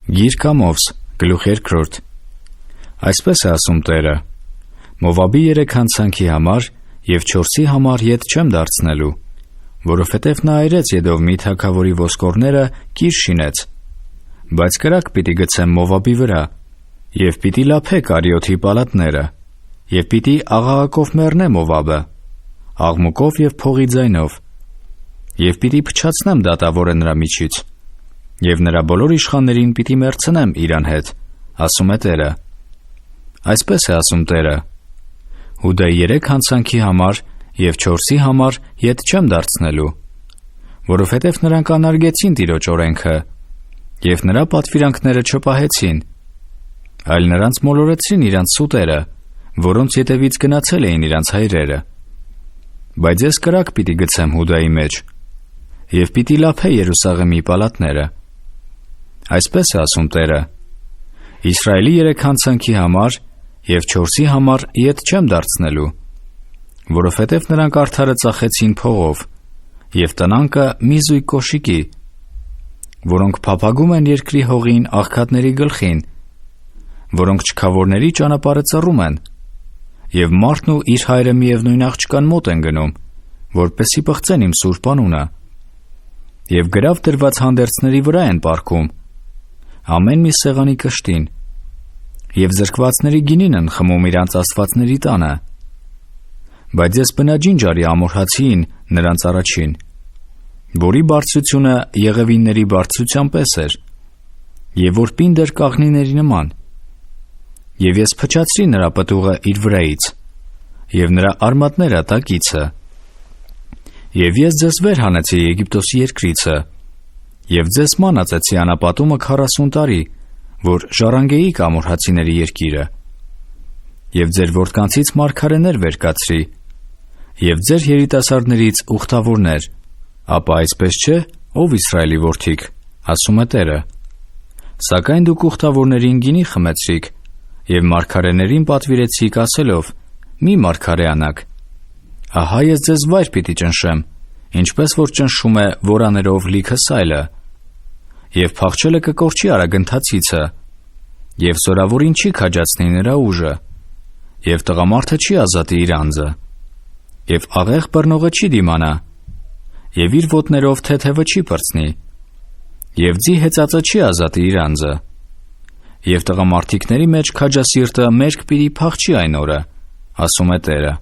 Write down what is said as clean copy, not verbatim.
Գիրք Ամովս, գլուխ 2. Այսպես է ասում Տերը. Մովաբի 3 հանցանքի համար և 4-ի համար ետ չեմ դարձնելու, որովհետև նա այրեց Եդովմի թագավորի ոսկորները կիր շինեց, բայց կրակ պիտի գցեմ Մովաբի վրա, և պիտի լափե Կարիոթի պալատները, և պիտի աղաղակով մեռնե Մովաբը, աղմուկով և փողի ձայնով, և պիտի փչացնեմ դատավորը նրա միջից, և նրա բոլոր իշխաններին պիտի մեռցնեմ իրան հետ, ասում է Տերը։ Այսպես է ասում Տերը. Հուդայի 3 հանցանքի համար և 4-ի համար ետ չեմ դարձնելու, որովհետև նրանք անարգեցին Տիրոջ օրենքը, և նրա պատվիրանքները չպահեցին, այլ նրանց մոլորեցրին իրանց սուտերը, որոնց ետևից գնացել էին իրանց հայրերը։ Բայց ես կրակ պիտի գցեմ Հուդայի մեջ, և պիտի լափե Երուսաղեմի պալատները։ Այսպես է ասում Տերը. Իսրայելի 3 հանցանքի համար և 4-ի համար ետ չեմ դարձնելու, որովհետև նրանք արդարը ծախեցին փողով, և տնանկը մի զույգ կոշիկի, որոնք փափագում են երկրի հողին աղքատների գլխին, որոնք չքավորների ճանապարհը ծռում են, և մարդն ու իր հայրը միևնույն աղջկան մոտ են գնում, որպեսզի պղծեն իմ սուրբ անունը, և գրավ դրված հանդերձների վրա են պառքում, ամեն մի սեղանի կշտին, և զրկվածների գինին են խմում իրանց աստվածների տանը։ Բայց ես բնաջինջ արի ամորհացիին նրանց առաջին, որի բարձրությունը եղևինների բարձրության պես էր, և որ պինդ էր կաղնիների նման, և ես փչացրի նրա պտուղը իր վրայից, և նրա արմատները տակիցը, և ես ձեզ վեր հանեցի Եգիպտոսի երկրիցը, և ձեզ մանածեցի անապատումը 40 տարի, որ ժառանգեիք ամորհացիների երկիրը, և ձեր որդկանցից մարգարեներ վեր կացրի, և ձեր երիտասարդներից ուխտավորներ, ապա այսպես չէ, ով Իսրայելի որդիք, ասում է Տերը։ Սակայն դուք ուխտավորներին գինի խմեցրիք, և մարգարեներին պատվիրեցիք ասելով. մի մարգարեանաք, ահա ես ձեզ վայր պիտի ճնշեմ, ինչպես որ ճնշում է որաներով լիքը սայլը, և փախչելը կկորչի արագընթացիցը, և զորավորին չի քաջացնի նրա ուժը, և տղամարդը չի ազատի իր անձը, և աղեղ բռնողը չի դիմանա, և իր ոտներով թեթևը չի պրծնի, և ձի հեծածը չի ազատի իր անձը, և տղամարդիկների մեջ քաջասիրտը մերկ պիտի փախչի այն օրը, ասում է Տերը։